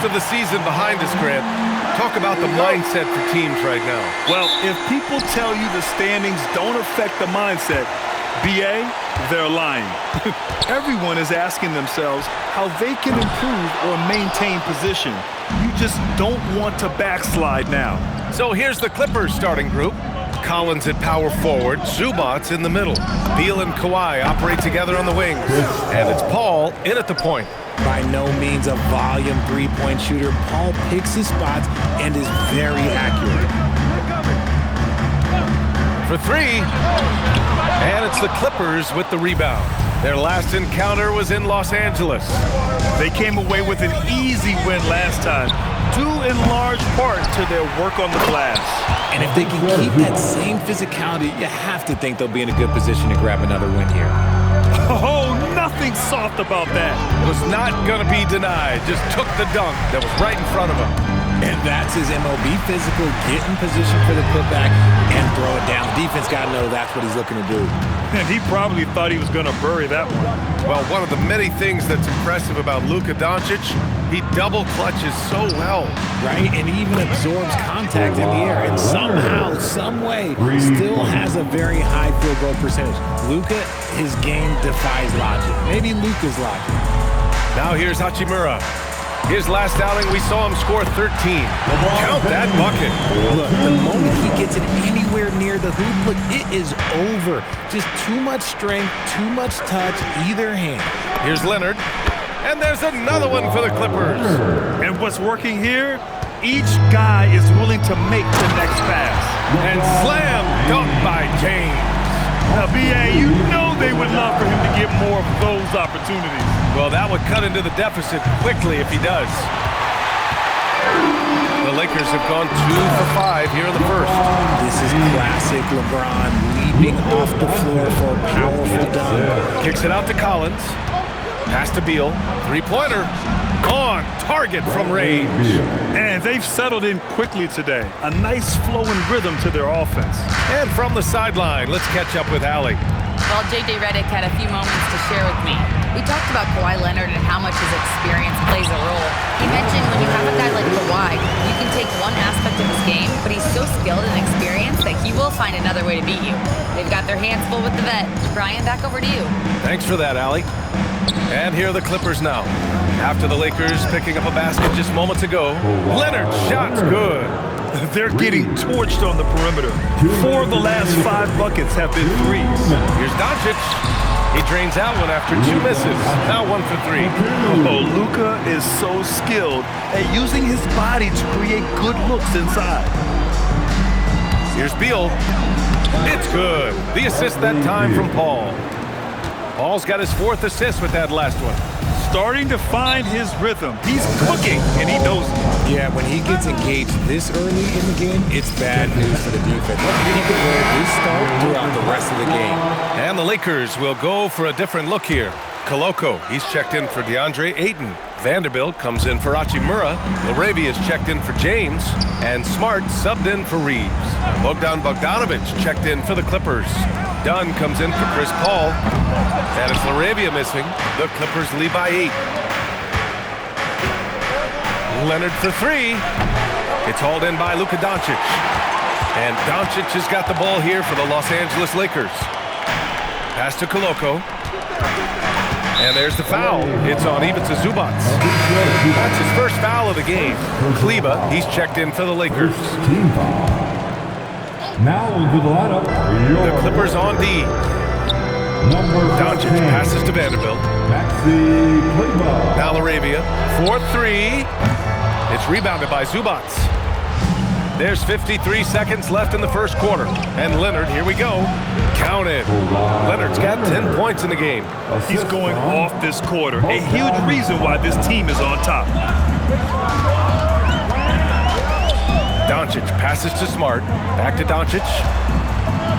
of the season behind us, Grant. Talk about the mindset for teams right now. Well, if people tell you the standings don't affect the mindset, BA, they're lying. Everyone is asking themselves how they can improve or maintain position. You just don't want to backslide now. So here's the Clippers starting group. Collins at power forward, Zubac in the middle. Beal and Kawhi operate together on the wings. And it's Paul in at the point. By no means a volume three-point shooter, Paul picks his spots and is very accurate. For three, and it's the Clippers with the rebound. Their last encounter was in Los Angeles. They came away with an easy win last time, due in large part to their work on the glass. And if they can keep that same physicality, you have to think they'll be in a good position to grab another win here. Oh, nothing soft about that. Was not going to be denied. Just took the dunk that was right in front of him. And that's his MLB physical, get in position for the putback and throw it down. Defense got to know that's what he's looking to do. And he probably thought he was going to bury that one. Well, one of the many things that's impressive about Luka Doncic, he double clutches so well. Right, and he even absorbs contact in the air and somehow, some way, still has a very high field goal percentage. Luka, his game defies logic. Maybe Luka's logic. Now here's Hachimura. His last outing, we saw him score 13. Count that bucket. Look, the moment he gets it anywhere near the hoop, look, it is over. Just too much strength, too much touch, either hand. Here's Leonard. And there's another one for the Clippers. And what's working here? Each guy is willing to make the next pass. And slam dunk by James. Now, BA, you know they would love for him to get more of those opportunities. Well, that would cut into the deficit quickly if he does. The Lakers have gone 2 for 5 here in the first. This is classic LeBron leaping off the floor for a powerful dunk. Kicks it out to Collins. Pass to Beal. Three-pointer. On target from range. And they've settled in quickly today. A nice flowing rhythm to their offense. And from the sideline, let's catch up with Allie. Well, J.J. Redick had a few moments to share with me. We talked about Kawhi Leonard and how much his experience plays a role. He mentioned when you have a guy like Kawhi, you can take one aspect of his game, but he's so skilled and experienced that he will find another way to beat you. They've got their hands full with the vet. Brian, back over to you. Thanks for that, Allie. And here are the Clippers now. After the Lakers picking up a basket just moments ago, Leonard's shot's good. They're getting torched on the perimeter. 4 of the last 5 buckets have been threes. Here's Doncic. He drains that one after 2 misses. Now 1 for 3. Oh, Luka is so skilled at using his body to create good looks inside. Here's Beal. It's good. The assist that time from Paul. Paul's got his 4th assist with that last one. Starting to find his rhythm. He's cooking, and he knows it. Yeah, when he gets engaged this early in the game, it's bad news for the defense. He can wear this start throughout the rest of the game. And the Lakers will go for a different look here. Koloko, he's checked in for DeAndre Ayton. Vanderbilt comes in for Hachimura. LaRavia is checked in for James. And Smart subbed in for Reeves. Bogdan Bogdanovic checked in for the Clippers. Dunn comes in for Chris Paul. And it's LaRavia missing. The Clippers lead by 8. Leonard for 3. It's hauled in by Luka Doncic. And Doncic has got the ball here for the Los Angeles Lakers. Pass to Koloko. And there's the foul. It's on Ivica Zubac. That's his first foul of the game. Kleba, he's checked in for the Lakers. Now into the lineup. The Clippers on D. Doncic passes to Vanderbilt. Maxi Kleba. Now LaRavia. 4-3. It's rebounded by Zubac. There's 53 seconds left in the first quarter. And Leonard, here we go. Count it. Leonard's got 10 points in the game. He's going off this quarter. A huge reason why this team is on top. Doncic passes to Smart. Back to Doncic.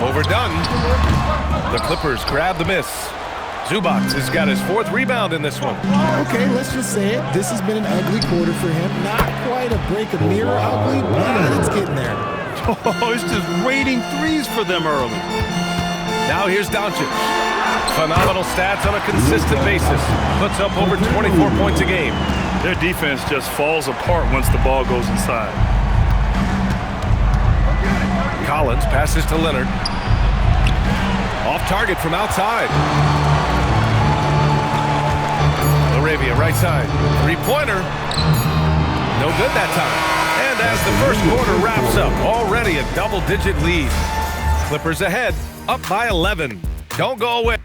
Overdone. The Clippers grab the miss. Zubac has got his 4th rebound in this one. Okay, let's just say it. This has been an ugly quarter for him. Not quite a break of mirror ugly, but it's getting there. Oh, it's just raining threes for them early. Now here's Doncic. Phenomenal stats on a consistent basis. Puts up over 24 points a game. Their defense just falls apart once the ball goes inside. Collins passes to Leonard. Off target from outside. Laravia, right side. Three-pointer. No good that time. And as the first quarter wraps up, already a double-digit lead. Clippers ahead, up by 11. Don't go away.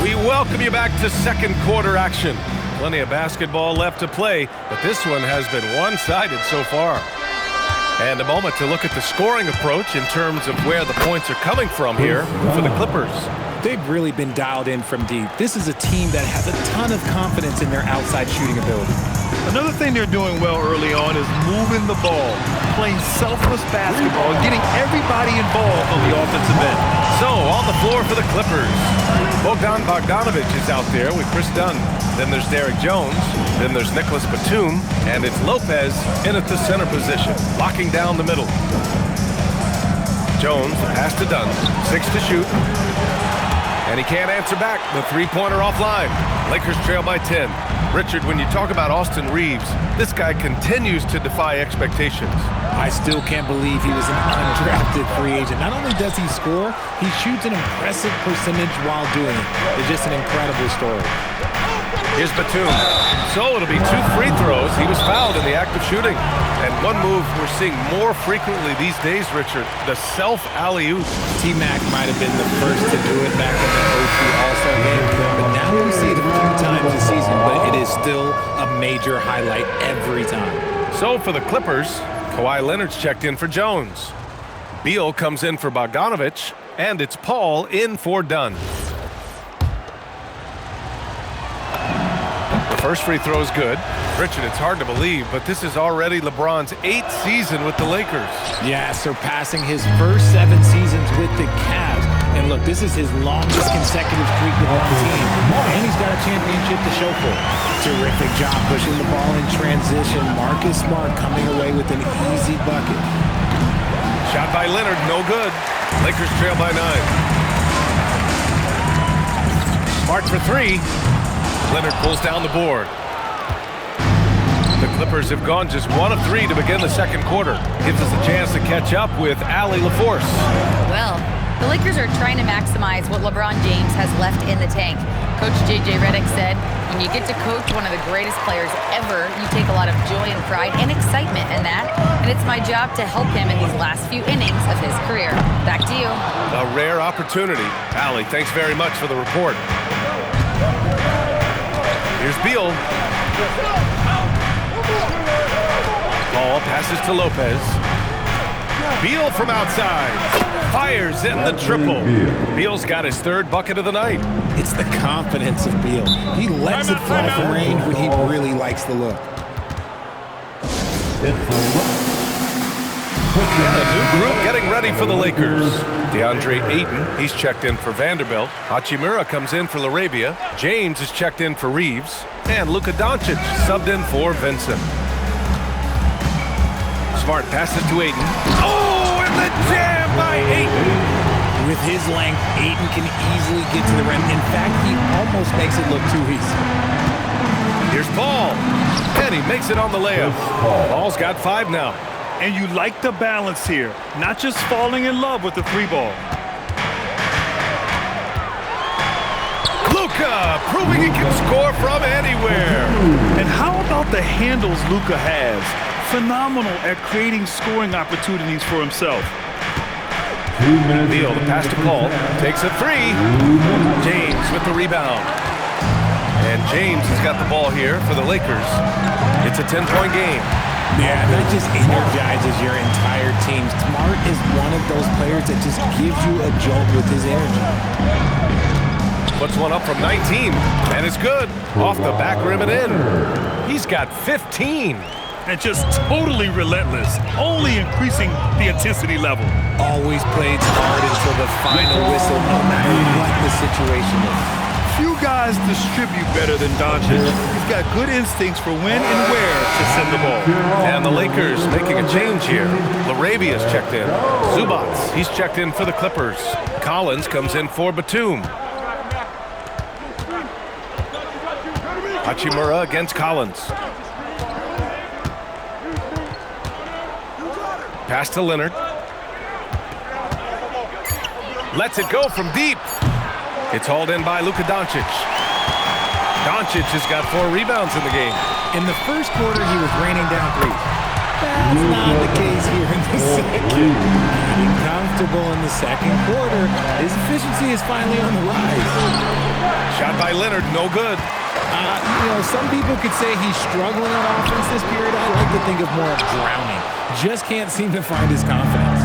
We welcome you back to second quarter action. Plenty of basketball left to play, but this one has been one-sided so far. And a moment to look at the scoring approach in terms of where the points are coming from here for the Clippers. They've really been dialed in from deep. This is a team that has a ton of confidence in their outside shooting ability. Another thing they're doing well early on is moving the ball, playing selfless basketball, and getting everybody involved on the offensive end. So, on the floor for the Clippers, Bogdan Bogdanovic is out there with Chris Dunn. Then there's Derek Jones. Then there's Nicholas Batum. And it's Lopez in at the center position, locking down the middle. Jones, the pass to Dunn. 6 to shoot. And he can't answer back. The three-pointer offline. Lakers trail by 10. Richard, when you talk about Austin Reeves, this guy continues to defy expectations. I still can't believe he was an undrafted free agent. Not only does he score, he shoots an impressive percentage while doing it. It's just an incredible story. Here's Batum. So it'll be 2 free throws. He was fouled in the act of shooting. And one move we're seeing more frequently these days, Richard, the self-alley-oop. T-Mac might have been the first to do it back in the 02 All-Star game, but now we see it a few times this season, but it is still a major highlight every time. So for the Clippers, Kawhi Leonard's checked in for Jones. Beal comes in for Bogdanovic, and it's Paul in for Dunn. First free throw is good. Richard, it's hard to believe, but this is already LeBron's 8th season with the Lakers. Yeah, surpassing his first 7 seasons with the Cavs. And look, this is his longest consecutive streak with one team. And he's got a championship to show for it. Terrific job pushing the ball in transition. Marcus Smart coming away with an easy bucket. Shot by Leonard, no good. Lakers trail by 9. Smart for 3. Leonard pulls down the board. The Clippers have gone just 1 of 3 to begin the second quarter. Gives us a chance to catch up with Allie LaForce. Well, the Lakers are trying to maximize what LeBron James has left in the tank. Coach J.J. Redick said, when you get to coach one of the greatest players ever, you take a lot of joy and pride and excitement in that. And it's my job to help him in these last few innings of his career. Back to you. A rare opportunity. Allie, thanks very much for the report. Here's Beal. Ball passes to Lopez. Beal from outside. Fires in the triple. Beal's got his 3rd bucket of the night. It's the confidence of Beal. He lets it fall from range when he really likes the look. And a new group getting ready for the Lakers. DeAndre Ayton, he's checked in for Vanderbilt. Hachimura comes in for Laravia. James is checked in for Reeves. And Luka Doncic subbed in for Vincent. Smart passes to Ayton. Oh, and the jam by Ayton. With his length, Ayton can easily get to the rim. In fact, he almost makes it look too easy. Here's Paul. And he makes it on the layup. Paul's got 5 now. And you like the balance here, not just falling in love with the 3-ball. Luka proving he can score from anywhere. And how about the handles Luka has? Phenomenal at creating scoring opportunities for himself. Beal, the pass to Paul, takes a 3. James with the rebound. And James has got the ball here for the Lakers. It's a 10-point game. Yeah, that just energizes your entire team. Smart is one of those players that just gives you a jolt with his energy. Puts one up from 19, and it's good. Off the back rim and in. He's got 15. And just totally relentless, only increasing the intensity level. Always plays hard until the final whistle, no matter what the situation is. Few guys distribute better than Doncic. He's got good instincts for when and where to send the ball. And the Lakers making a change here. Laravia's checked in. Zubats, he's checked in for the Clippers. Collins comes in for Batum. Hachimura against Collins. Pass to Leonard. Lets it go from deep. It's hauled in by Luka Doncic. Doncic has got 4 rebounds in the game. In the first quarter, he was raining down threes. That's not the case here in the second. Getting comfortable in the second quarter. His efficiency is finally on the rise. Shot by Leonard, no good. Some people could say he's struggling on offense this period. I like to think of more of drowning. Just can't seem to find his confidence.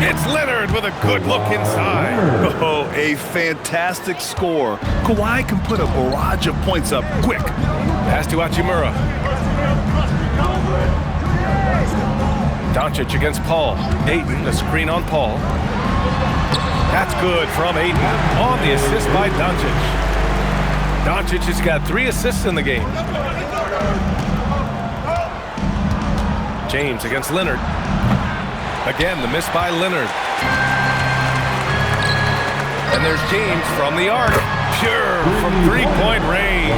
It's Leonard with a good look inside. Oh, a fantastic score. Kawhi can put a barrage of points up quick. Pass to Hachimura. Doncic against Paul. Ayton, the screen on Paul. That's good from Ayton. On the assist by Doncic. Doncic has got 3 assists in the game. James against Leonard. Again, the miss by Leonard. And there's James from the arc. Pure from 3-point range.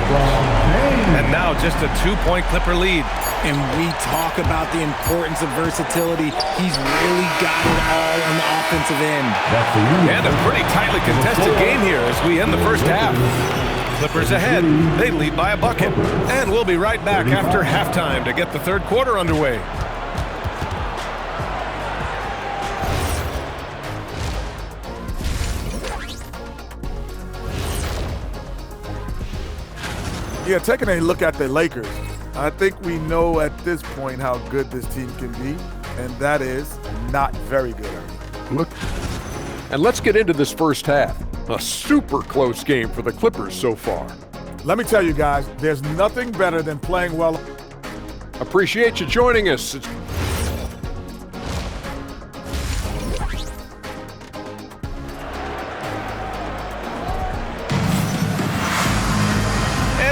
And now just a 2-point Clipper lead. And we talk about the importance of versatility. He's really got it all on the offensive end. And a pretty tightly contested game here as we end the first half. Clippers ahead. They lead by a bucket. And we'll be right back after halftime to get the third quarter underway. Yeah, taking a look at the Lakers, I think we know at this point how good this team can be, and that is not very good. Look, and let's get into this first half. A super close game for the Clippers so far. Let me tell you guys, there's nothing better than playing well. Appreciate you joining us.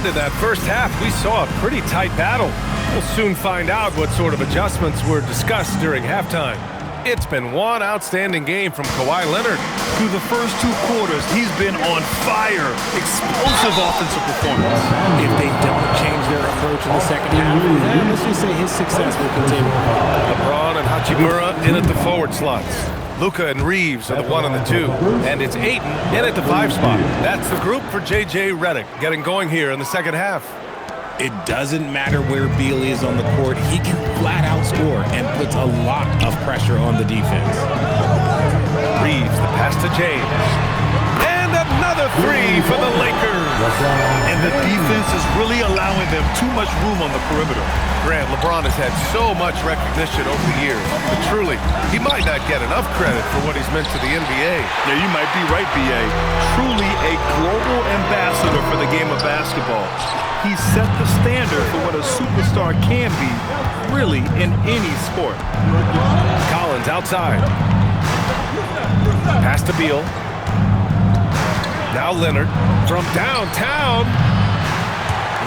In that first half, we saw a pretty tight battle. We'll soon find out what sort of adjustments were discussed during halftime. It's been one outstanding game from Kawhi Leonard. Through the first 2 quarters, he's been on fire. Explosive offensive performance. If they don't change their approach in the second half, let's just say his success will continue. LeBron and Hachimura in at the forward slots. Luka and Reeves are the 1 and the 2. And it's Ayton in at the 5 spot. That's the group for J.J. Redick getting going here in the second half. It doesn't matter where Beal is on the court. He can flat out score and puts a lot of pressure on the defense. Reeves, the pass to James. And another 3 for the Lakers. And the defense is really allowing them too much room on the perimeter. Grant, LeBron has had so much recognition over the years, but truly, he might not get enough credit for what he's meant to the NBA. Yeah, you might be right, B.A. Truly a global ambassador for the game of basketball. He set the standard for what a superstar can be, really, in any sport. Collins outside. Pass to Beal. Now Leonard from downtown.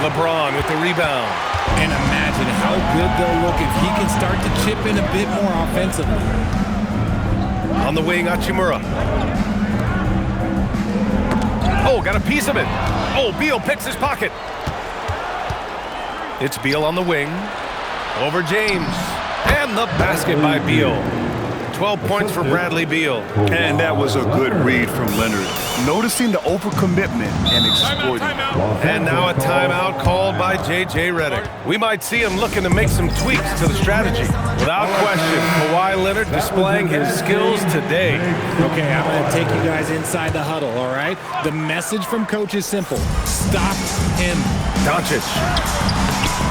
LeBron with the rebound. And imagine how good they'll look if he can start to chip in a bit more offensively. On the wing, Hachimura. Oh, got a piece of it. Oh, Beal picks his pocket. It's Beal on the wing. Over James. And the basket by Beal. 12 points for Bradley Beal. And that was a good read from Leonard. Noticing the overcommitment and exploiting. And now a timeout called by J.J. Redick. We might see him looking to make some tweaks to the strategy. Without question, Kawhi Leonard displaying his skills today. Okay, I'm going to take you guys inside the huddle, all right? The message from coach is simple. Stop him. Doncic.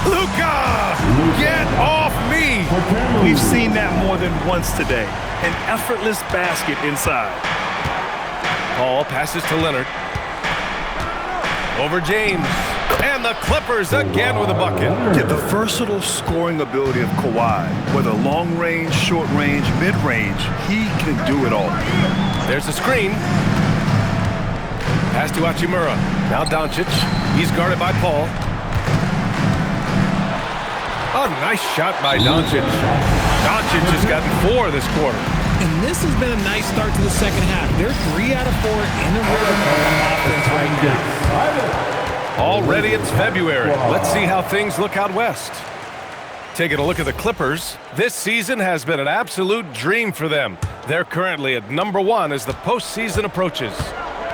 Luka! Get off me! We've seen that more than once today. An effortless basket inside. Paul passes to Leonard. Over James. And the Clippers again with a bucket. Yeah, the versatile scoring ability of Kawhi. Whether long range, short range, mid range, he can do it all. There's a screen. Pass to Hachimura. Now Doncic. He's guarded by Paul. A nice shot by Doncic. Doncic has gotten 4 this quarter. And this has been a nice start to the second half. They're 3 out of 4 in a rhythm on offense right now. Already it's February. Let's see how things look out west. Taking a look at the Clippers, this season has been an absolute dream for them. They're currently at #1 as the postseason approaches.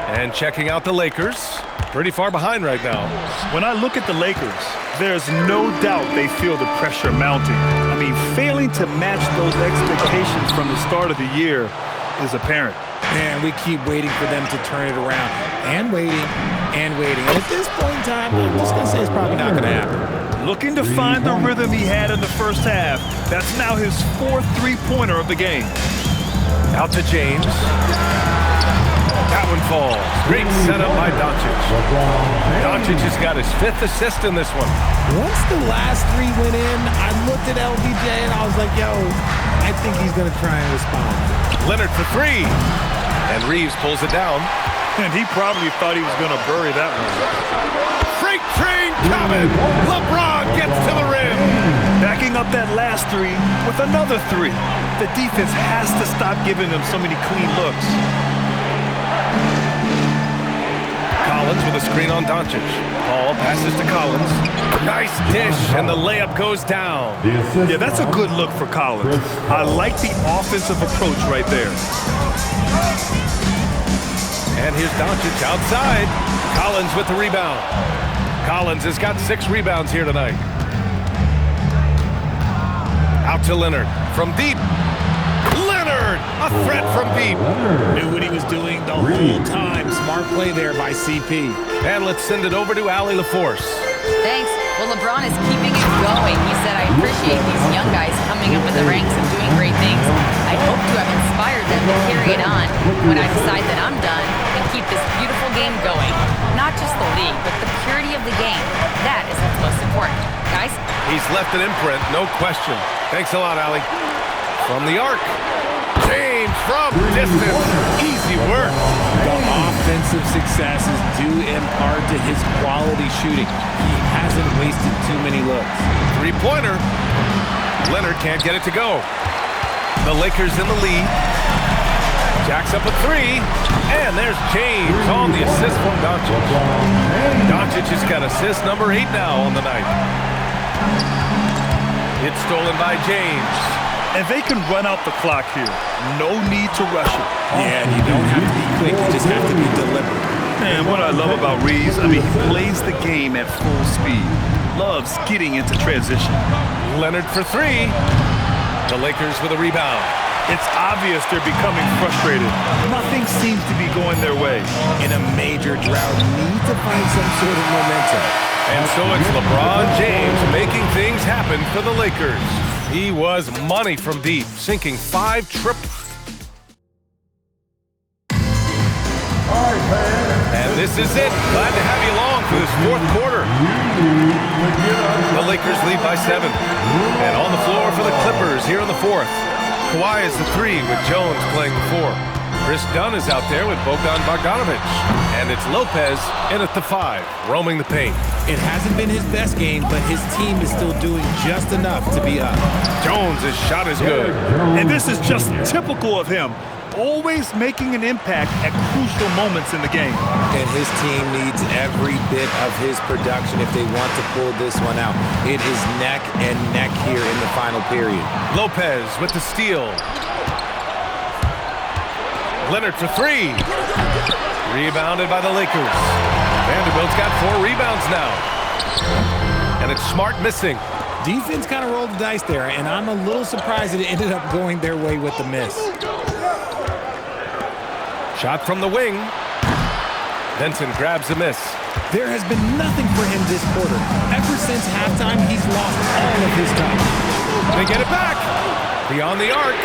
And checking out the Lakers, pretty far behind right now. When I look at the Lakers, there's no doubt they feel the pressure mounting. I mean, failing to match those expectations from the start of the year is apparent. Man, we keep waiting for them to turn it around. And waiting, and waiting. And at this point in time, I'm just going to say it's probably not going to happen. Looking to find the rhythm he had in the first half. That's now his 4th three-pointer of the game. Out to James. That one falls. Great setup by Doncic. Doncic has got his 5th assist in this one. Once the last 3 went in, I looked at LBJ and I was like, yo, I think he's going to try and respond. Leonard for 3. And Reeves pulls it down. And he probably thought he was going to bury that one. Freight train coming. LeBron gets to the rim. Backing up that last 3 with another 3. The defense has to stop giving them so many clean looks. Collins with a screen on Doncic. Paul passes to Collins. Nice dish, and the layup goes down. Yeah, that's a good look for Collins. I like the offensive approach right there. And here's Doncic outside. Collins with the rebound. Collins has got 6 rebounds here tonight. Out to Leonard from deep. Leonard, a threat from deep. Knew what he was doing the whole time. Smart play there by CP. And let's send it over to Allie LaForce. Thanks. Well, LeBron is keeping it going. He said, I appreciate these young guys coming up in the ranks and doing great things. I hope to have inspired them to carry it on when I decide that I'm done and keep this beautiful game going. Not just the league, but the purity of the game. That is what's most important. Guys? He's left an imprint, no question. Thanks a lot, Allie. From the arc. James from distance. Easy work. The offensive success is due in part to his quality shooting. He hasn't wasted too many looks. 3-pointer. Leonard can't get it to go. The Lakers in the lead. Jacks up a 3. And there's James on the assist from Doncic. Doncic has got assist number 8 now on the night. It's stolen by James. And they can run out the clock here. No need to rush it. Yeah, you don't have to be quick. You just have to be deliberate. And what I love about Reeves, I mean, he plays the game at full speed. Loves getting into transition. Leonard for 3. The Lakers with a rebound. It's obvious they're becoming frustrated. Nothing seems to be going their way. In a major drought, need to find some sort of momentum. And so it's LeBron James making things happen for the Lakers. He was money from deep, sinking 5 triples. And this is it. Glad to have you along for this 4th quarter. The Lakers lead by 7. And on the floor for the Clippers here in the 4th. Kawhi is the 3 with Jones playing the 4. Chris Dunn is out there with Bogdan Bogdanovic. And it's Lopez in at the 5, roaming the paint. It hasn't been his best game, but his team is still doing just enough to be up. Jones' shot is good. And this is just typical of him. Always making an impact at crucial moments in the game. And his team needs every bit of his production if they want to pull this one out. It is neck and neck here in the final period. Lopez with the steal. Leonard for 3. Rebounded by the Lakers. Vanderbilt's got 4 rebounds now. And it's Smart missing. Defense kind of rolled the dice there, and I'm a little surprised that it ended up going their way with the miss. Shot from the wing. Benson grabs a miss. There has been nothing for him this quarter. Ever since halftime, he's lost all of his touch. They get it back. Beyond the arc.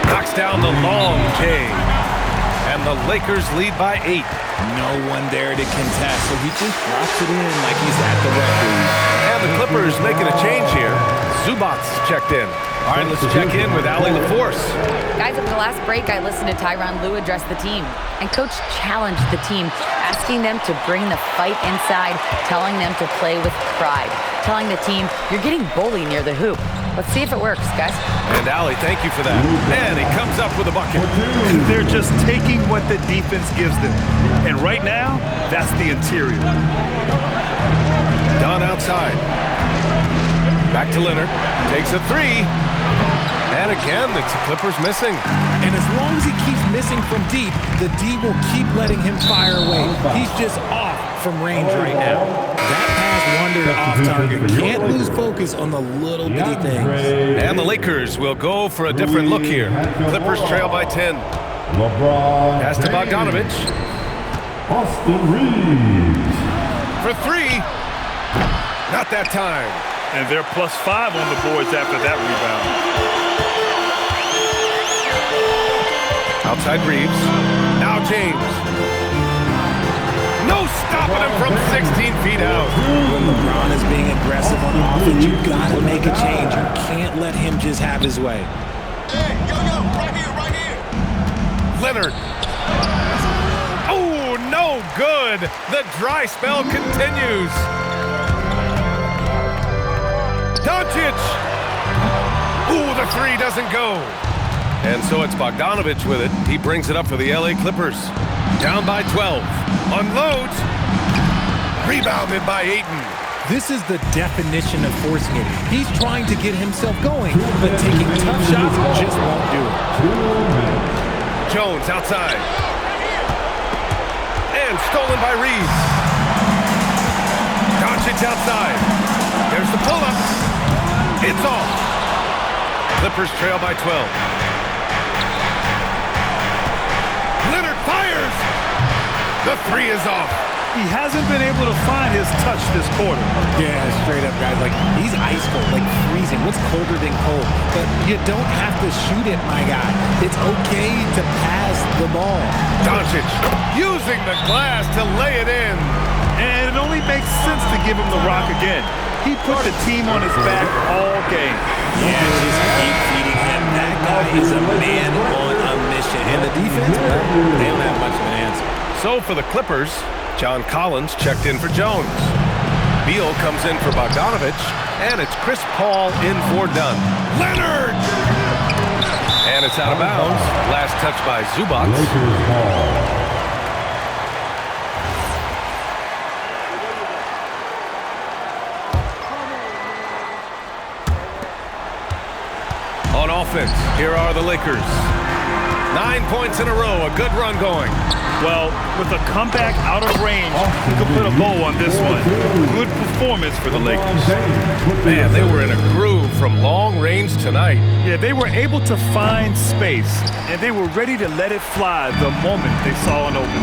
Knocks down the long J. And the Lakers lead by 8. No one there to contest, so he just drops it in like he's at the referee. And the Clippers making a change here. Zubats checked in. All right, let's check in with Allie LaForce. Guys, over the last break, I listened to Tyronn Lue address the team. And Coach challenged the team, asking them to bring the fight inside, telling them to play with pride, telling the team, you're getting bullied near the hoop. Let's see if it works, guys. And Allie, thank you for that. And he comes up with a bucket. They're just taking what the defense gives them. And right now, that's the interior. Dunn outside. Back to Leonard. Takes a three. And again, it's the Clippers missing. And as long as he keeps missing from deep, the D will keep letting him fire away. He's just off from range right now. That pass wandered off target. Can't lose focus on the little bitty things. And the Lakers will go for a different look here. Clippers trail by 10. LeBron Pass to Bogdanovich. Austin Reeves. For three. Not that time. And they're +5 on the boards after that rebound. Outside Reeves. Now James. No stopping him from 16 feet out. When LeBron is being aggressive on offense, you got to make a change. You can't let him just have his way. Hey, yo, right here. Leonard. Oh, no good. The dry spell continues. Doncic. Ooh, the three doesn't go. And so it's Bogdanovich with it. He brings it up for the LA Clippers. Down by 12. Unloads. Rebounded by Ayton. This is the definition of forcing it. He's trying to get himself going, but taking tough shots just won't do it. Jones outside. And stolen by Reeves. Doncic outside. There's the pull-up. It's off. Clippers trail by 12. Leonard fires. The three is off. He hasn't been able to find his touch this quarter. Yeah, straight up, guys. Like, he's ice cold, like freezing. What's colder than cold? But you don't have to shoot it, my guy. It's okay to pass the ball. Doncic using the glass to lay it in. And it only makes sense to give him the rock again. He put the team on his back all game. Yeah, just keep feeding him. That guy is a man on a mission. And the defense, they don't have much of an answer. So for the Clippers, John Collins checked in for Jones. Beal comes in for Bogdanovich, and it's Chris Paul in for Dunn. Leonard! And it's out of bounds. Last touch by Zubac. Lakers ball. On offense, here are the Lakers. 9 points in a row, a good run going. Well, with a comeback out of range, he could put a bow on this one. Good performance for the Lakers. Man, they were in a groove from long range tonight. Yeah, they were able to find space, and they were ready to let it fly the moment they saw an opening.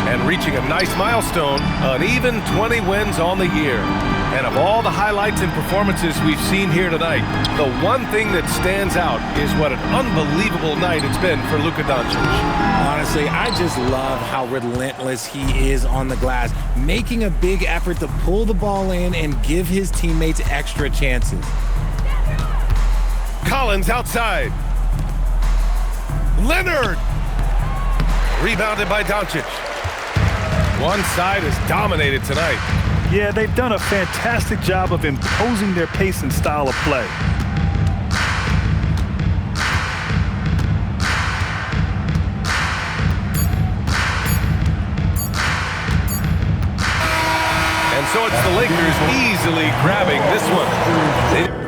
And reaching a nice milestone, an even 20 wins on the year. And of all the highlights and performances we've seen here tonight, the one thing that stands out is what an unbelievable night it's been for Luka Doncic. Honestly, I just love how relentless he is on the glass, making a big effort to pull the ball in and give his teammates extra chances. Collins outside. Leonard! Rebounded by Doncic. One side is dominated tonight. Yeah, they've done a fantastic job of imposing their pace and style of play. And so it's the Lakers easily grabbing this one.